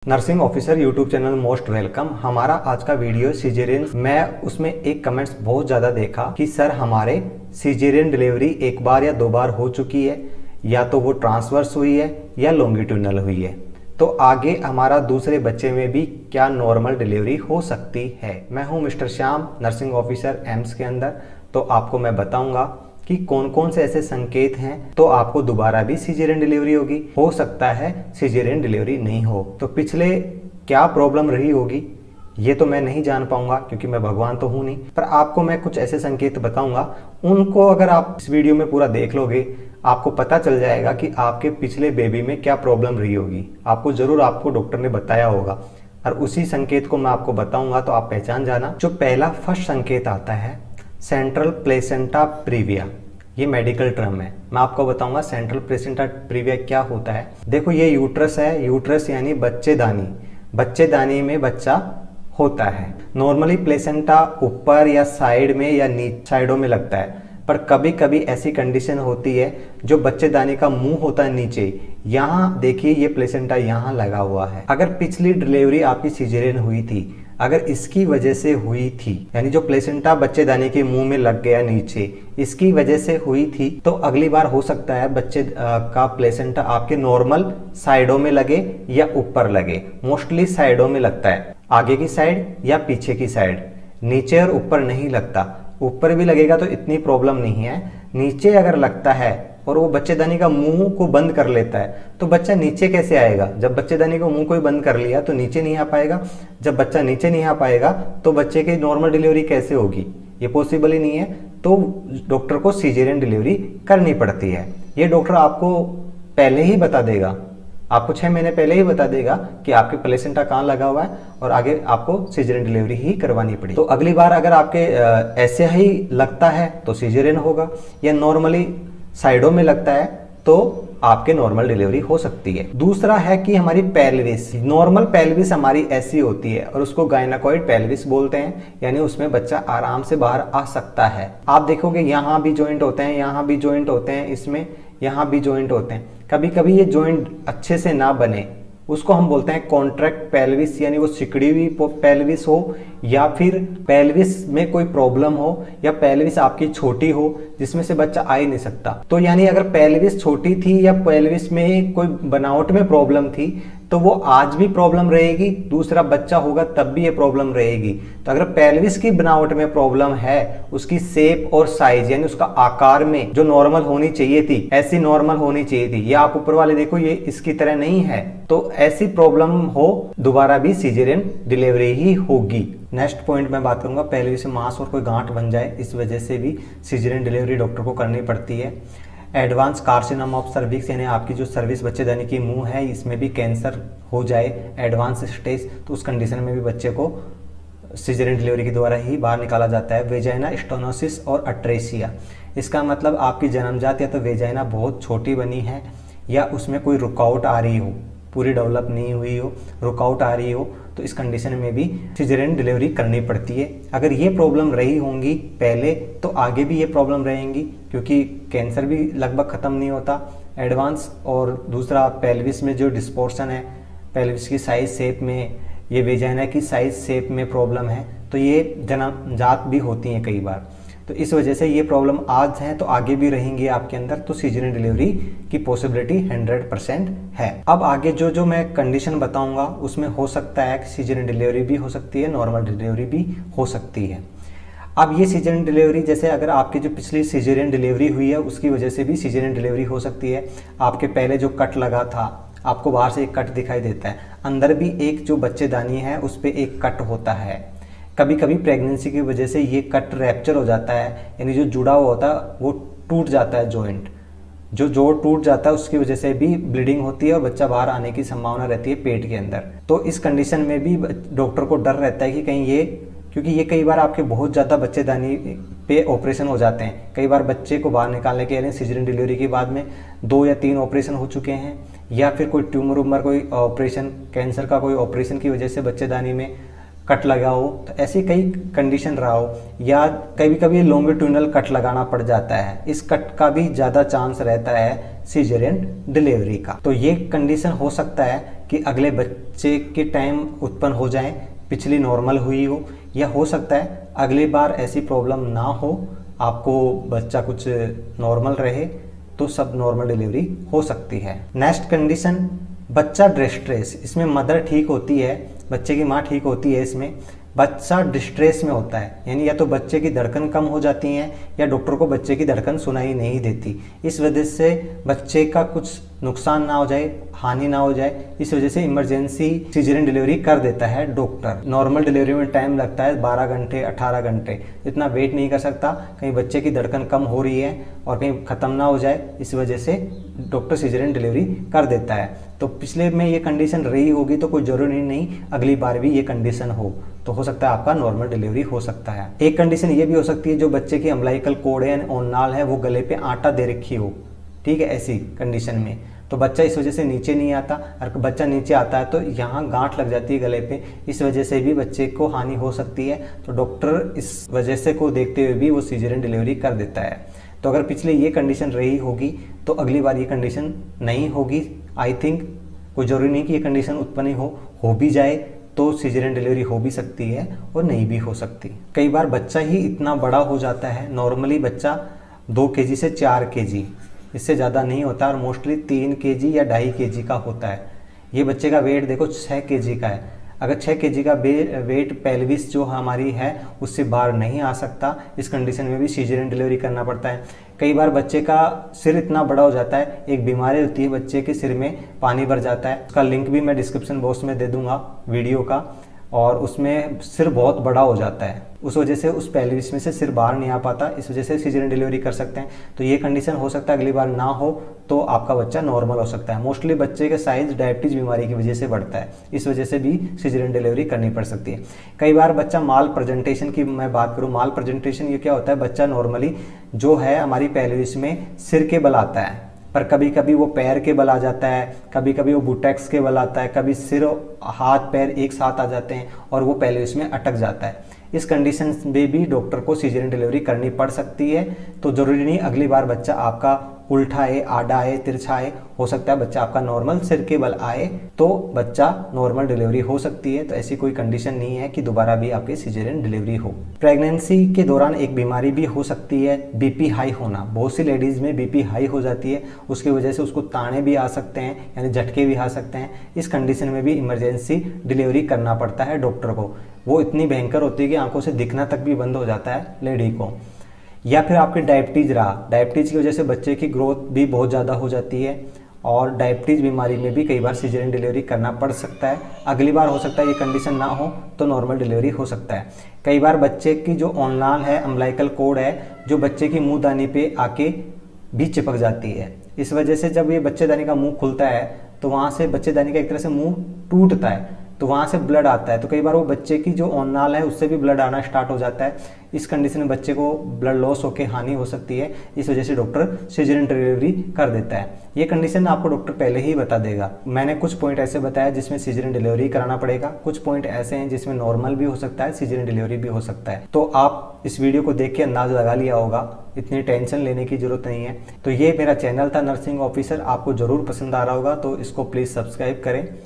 Nursing officer YouTube channel most welcome. हमारा आज का वीडियो सिजेरियन। मैं उसमें एक कमेंट्स बहुत ज़्यादा देखा कि सर हमारे सिजेरियन डिलीवरी एक बार या दो बार हो चुकी है, या तो वो ट्रांसवर्स हुई है या लॉन्गिट्यूडनल हुई है, तो आगे हमारा दूसरे बच्चे में भी क्या नॉर्मल डिलीवरी हो सकती है। मैं हूं mister Shyam, nursing officer AIIMS के अंदर। तो आपको मैं बताऊंगा कि कौन कौन से ऐसे संकेत हैं तो आपको दोबारा भी सिजेरियन डिलीवरी होगी, हो सकता है सिजेरियन डिलीवरी नहीं हो। तो पिछले क्या प्रॉब्लम रही होगी ये तो मैं नहीं जान पाऊंगा क्योंकि मैं भगवान तो हूं नहीं, पर आपको मैं कुछ ऐसे संकेत बताऊंगा, उनको अगर आप इस वीडियो में पूरा देख लोगे आपको पता चल जाएगा कि आपके पिछले बेबी में क्या प्रॉब्लम रही होगी। आपको जरूर आपको डॉक्टर ने बताया होगा और उसी संकेत को मैं आपको बताऊंगा, तो आप पहचान जाना। जो पहला फर्स्ट संकेत आता है सेंट्रल प्लेसेंटा प्रीविया, ये मेडिकल टर्म है। मैं आपको बताऊंगा सेंट्रल प्लेसेंटा प्रीविया क्या होता है। देखो ये यूट्रस है, यूट्रस यानी बच्चेदानी, बच्चेदानी में बच्चा होता है। नॉर्मली प्लेसेंटा ऊपर या साइड में या नीचे साइडों में लगता है, पर कभी कभी ऐसी कंडीशन होती है जो बच्चेदानी का मुंह होता है नीचे, यहाँ देखिए ये प्लेसेंटा यहाँ लगा हुआ है। अगर पिछली डिलीवरी आपकी सिजेरियन हुई थी, अगर इसकी वजह से हुई थी, यानी जो प्लेसेंटा बच्चेदानी के मुंह में लग गया नीचे, इसकी वजह से हुई थी, तो अगली बार हो सकता है बच्चे का प्लेसेंटा आपके नॉर्मल साइडों में लगे या ऊपर लगे। मोस्टली साइडों में लगता है, आगे की साइड या पीछे की साइड, नीचे और ऊपर नहीं लगता। ऊपर भी लगेगा तो इतनी प्रॉब्लम नहीं है, नीचे अगर लगता है और वो बच्चेदानी का मुंह को बंद कर लेता है तो बच्चा नीचे कैसे आएगा। जब बच्चेदानी को मुंह को ही बंद कर लिया तो नीचे नहीं आ पाएगा। जब बच्चा नीचे नहीं आ पाएगा तो बच्चे की नॉर्मल डिलीवरी कैसे होगी, ये पॉसिबल ही नहीं है। तो डॉक्टर को सिजेरियन डिलीवरी करनी पड़ती है। ये डॉक्टर आपको पहले ही बता देगा, आपको 6 महीने पहले ही बता देगा कि आपके प्लेसेंटा कहाँ लगा हुआ है और आगे आपको सिजेरियन डिलीवरी ही करवानी पड़ेगी। तो अगली बार अगर आपके ऐसे ही लगता है तो सिजेरियन होगा, या नॉर्मली साइडों में लगता है तो आपके नॉर्मल डिलीवरी हो सकती है। दूसरा है कि हमारी पेल्विस, नॉर्मल पेल्विस हमारी ऐसी होती है और उसको गायनाकॉइड पेल्विस बोलते हैं, यानी उसमें बच्चा आराम से बाहर आ सकता है। आप देखोगे यहाँ भी जॉइंट होते हैं, यहाँ भी जॉइंट होते हैं, इसमें यहाँ भी जॉइंट होते हैं। कभी कभी ये जॉइंट अच्छे से ना बने, उसको हम बोलते हैं कॉन्ट्रैक्ट पेल्विस, यानी वो सिकड़ी हुई पेल्विस हो, या फिर पेल्विस में कोई प्रॉब्लम हो, या पेल्विस आपकी छोटी हो जिसमें से बच्चा आ ही नहीं सकता। तो यानी अगर पेल्विस छोटी थी या पेल्विस में कोई बनावट में प्रॉब्लम थी तो वो आज भी प्रॉब्लम रहेगी, दूसरा बच्चा होगा तब भी ये प्रॉब्लम रहेगी। तो अगर पेल्विस की बनावट में प्रॉब्लम है, उसकी शेप और साइज यानी उसका आकार में जो नॉर्मल होनी चाहिए थी ऐसी नॉर्मल होनी चाहिए थी, ये आप ऊपर वाले देखो ये इसकी तरह नहीं है, तो ऐसी प्रॉब्लम हो दोबारा भी सिजेरियन डिलीवरी ही होगी। नेक्स्ट पॉइंट मैं बात करूंगा, पेल्विस में मांस और कोई गांठ बन जाए, इस वजह से भी सिजेरियन डिलीवरी डॉक्टर को करनी पड़ती है। एडवांस कार्सिनोमा ऑफ सर्विक्स, यानी आपकी जो सर्विस बच्चेदानी की मुंह है इसमें भी कैंसर हो जाए एडवांस स्टेज, तो उस कंडीशन में भी बच्चे को सिजेरियन डिलीवरी के द्वारा ही बाहर निकाला जाता है। वेजाइना स्टेनोसिस और अट्रेसिया, इसका मतलब आपकी जन्मजात या तो वेजाइना बहुत छोटी बनी है या उसमें कोई रुकावट आ रही हो, पूरी डेवलप नहीं हुई हो, रुकावट आ रही हो, तो इस कंडीशन में भी सिजेरियन डिलीवरी करनी पड़ती है। अगर ये प्रॉब्लम रही होंगी पहले तो आगे भी ये प्रॉब्लम रहेंगी, क्योंकि कैंसर भी लगभग ख़त्म नहीं होता एडवांस। और दूसरा पेल्विस में जो डिस्पोर्शन है, पेल्विस की साइज शेप में, ये वेजाइना की साइज शेप में प्रॉब्लम है, तो ये जन्मजात भी होती हैं कई बार। तो इस वजह से ये प्रॉब्लम आज है तो आगे भी रहेंगी आपके अंदर, तो सिजेरियन डिलीवरी की पॉसिबिलिटी 100% है। अब आगे जो जो मैं कंडीशन बताऊंगा उसमें हो सकता है कि सिजेरियन डिलीवरी भी हो सकती है, नॉर्मल डिलीवरी भी हो सकती है। अब ये सिजेरियन डिलीवरी, जैसे अगर आपकी जो पिछली सिजेरियन डिलीवरी हुई है उसकी वजह से भी सिजेरियन डिलीवरी हो सकती है। आपके पहले जो कट लगा था, आपको बाहर से एक कट दिखाई देता है, अंदर भी एक जो बच्चेदानी है उस पर एक कट होता है। कभी कभी प्रेगनेंसी की वजह से ये कट रैप्चर हो जाता है, यानी जो जुड़ा हुआ होता है वो टूट जाता है, जॉइंट जो जोड़ टूट जाता है उसकी वजह से भी ब्लीडिंग होती है और बच्चा बाहर आने की संभावना रहती है पेट के अंदर। तो इस कंडीशन में भी डॉक्टर को डर रहता है कि कहीं ये, क्योंकि ये कई बार आपके बहुत ज़्यादा बच्चेदानी पे ऑपरेशन हो जाते हैं, कई बार बच्चे को बाहर निकालने के लिए सिजेरियन डिलीवरी के बाद में 2 या 3 ऑपरेशन हो चुके हैं, या फिर कोई ट्यूमर उमर कोई ऑपरेशन, कैंसर का कोई ऑपरेशन की वजह से बच्चेदानी में कट लगा हो, तो ऐसी कई कंडीशन रहा हो, या कभी कभी लॉन्गिट्यूडनल कट लगाना पड़ जाता है, इस कट का भी ज़्यादा चांस रहता है सिजेरियन डिलीवरी का। तो ये कंडीशन हो सकता है कि अगले बच्चे के टाइम उत्पन्न हो जाए, पिछली नॉर्मल हुई हो, या हो सकता है अगली बार ऐसी प्रॉब्लम ना हो, आपको बच्चा कुछ नॉर्मल रहे, तो सब नॉर्मल डिलीवरी हो सकती है। नेक्स्ट कंडीशन, बच्चा डिस्ट्रेस। इसमें मदर ठीक होती है, बच्चे की माँ ठीक होती है, इसमें बच्चा डिस्ट्रेस में होता है, यानी या तो बच्चे की धड़कन कम हो जाती है या डॉक्टर को बच्चे की धड़कन सुनाई नहीं देती। इस वजह से बच्चे का कुछ नुकसान ना हो जाए, हानि ना हो जाए, इस वजह से इमरजेंसी सिजेरियन डिलीवरी कर देता है डॉक्टर। नॉर्मल डिलीवरी में टाइम लगता है 12 घंटे 18 घंटे, इतना वेट नहीं कर सकता, कहीं बच्चे की धड़कन कम हो रही है और कहीं ख़त्म ना हो जाए, इस वजह से डॉक्टर सिजेरियन डिलीवरी कर देता है। तो पिछले में ये कंडीशन रही होगी तो कोई ज़रूरी नहीं अगली बार भी ये कंडीशन हो सकता है आपका नॉर्मल डिलीवरी हो सकता है। एक कंडीशन ये भी हो सकती है, जो बच्चे की अम्बिलिकल कॉर्ड है, ओन्नाल है, वो गले पे आटा दे रखी हो, ठीक है, ऐसी कंडीशन में तो बच्चा इस वजह से नीचे नहीं आता, और बच्चा नीचे आता है तो यहाँ गांठ लग जाती है गले पे, इस वजह से भी बच्चे को हानि हो सकती है। तो डॉक्टर इस वजह से को देखते हुए भी वो सिजेरियन डिलीवरी कर देता है। तो अगर पिछले ये कंडीशन रही होगी तो अगली बार ये कंडीशन नहीं होगी। आई थिंक कोई ज़रूरी नहीं कि ये कंडीशन उत्पन्न हो भी जाए तो सिजेरियन डिलीवरी हो भी सकती है और नहीं भी हो सकती। कई बार बच्चा ही इतना बड़ा हो जाता है, नॉर्मली बच्चा 2 kg से 4 kg, इससे ज़्यादा नहीं होता, और मोस्टली 3 kg या 2.5 kg का होता है। ये बच्चे का वेट देखो 6 kg का है, अगर 6 kg का वेट पेल्विस जो हमारी है उससे बाहर नहीं आ सकता, इस कंडीशन में भी सिजेरियन डिलीवरी करना पड़ता है। कई बार बच्चे का सिर इतना बड़ा हो जाता है, एक बीमारी होती है बच्चे के सिर में पानी भर जाता है, उसका लिंक भी मैं डिस्क्रिप्शन बॉक्स में दे दूंगा वीडियो का, और उसमें सिर बहुत बड़ा हो जाता है, उस वजह से उस पेल्विस में से सिर बाहर नहीं आ पाता, इस वजह से सिजेरियन डिलीवरी कर सकते हैं। तो ये कंडीशन हो सकता है अगली बार ना हो तो आपका बच्चा नॉर्मल हो सकता है। मोस्टली बच्चे का साइज डायबिटीज बीमारी की वजह से बढ़ता है, इस वजह से भी सिजेरियन डिलीवरी करनी पड़ सकती है। कई बार बच्चा माल प्रेजेंटेशन की मैं बात करूँ, माल प्रेजेंटेशन ये क्या होता है, बच्चा नॉर्मली जो है हमारी पेल्विस में सिर के बल आता है, पर कभी कभी वो पैर के बल आ जाता है, कभी कभी वो बुटेक्स के बल आता है, कभी सिर हाथ पैर एक साथ आ जाते हैं और वो पेल्विस में अटक जाता है। इस कंडीशन में भी डॉक्टर को सिजेरियन डिलीवरी करनी पड़ सकती है। तो जरूरी नहीं अगली बार बच्चा आपका उल्टा आए, आड़ा आए, तिरछा आए, हो सकता है बच्चा आपका नॉर्मल सिर के बल आए तो बच्चा नॉर्मल डिलीवरी हो सकती है। तो ऐसी कोई कंडीशन नहीं है कि दोबारा भी आपकी सिजेरियन डिलीवरी हो। प्रेगनेंसी के दौरान एक बीमारी भी हो सकती है, बीपी हाई होना। बहुत सी लेडीज में बीपी हाई हो जाती है, उसकी वजह से उसको ताने भी आ सकते हैं, यानी झटके भी आ सकते हैं। इस कंडीशन में भी इमरजेंसी डिलीवरी करना पड़ता है डॉक्टर को। वो इतनी भयंकर होती है कि आंखों से दिखना तक भी बंद हो जाता है लेडी को। या फिर आपकी डायबिटीज रहा, डायबिटीज की वजह से बच्चे की ग्रोथ भी बहुत ज़्यादा हो जाती है, और डायबिटीज बीमारी में भी कई बार सिजेरियन डिलीवरी करना पड़ सकता है। अगली बार हो सकता है ये कंडीशन ना हो तो नॉर्मल डिलीवरी हो सकता है। कई बार बच्चे की जो ओन्नाल है, अम्बिलिकल कॉर्ड है, जो बच्चे की मुंहदानी पे आके भी चिपक जाती है। इस वजह से जब ये बच्चेदानी का मुंह खुलता है तो वहाँ से बच्चेदानी का एक तरह से मुंह टूटता है, तो वहाँ से ब्लड आता है। तो कई बार वो बच्चे की जो ओन्नाल है उससे भी ब्लड आना स्टार्ट हो जाता है। इस कंडीशन में बच्चे को ब्लड लॉस होकर हानि हो सकती है, इस वजह से डॉक्टर सिजेरियन डिलीवरी कर देता है। ये कंडीशन आपको डॉक्टर पहले ही बता देगा। मैंने कुछ पॉइंट ऐसे बताया जिसमें सिजेरियन डिलीवरी कराना पड़ेगा, कुछ पॉइंट ऐसे हैं जिसमें नॉर्मल भी हो सकता है, सिजेरियन डिलीवरी भी हो सकता है। तो आप इस वीडियो को देख के अंदाज लगा लिया होगा, इतनी टेंशन लेने की जरूरत नहीं है। तो ये मेरा चैनल था नर्सिंग ऑफिसर, आपको जरूर पसंद आ रहा होगा तो इसको प्लीज़ सब्सक्राइब करें।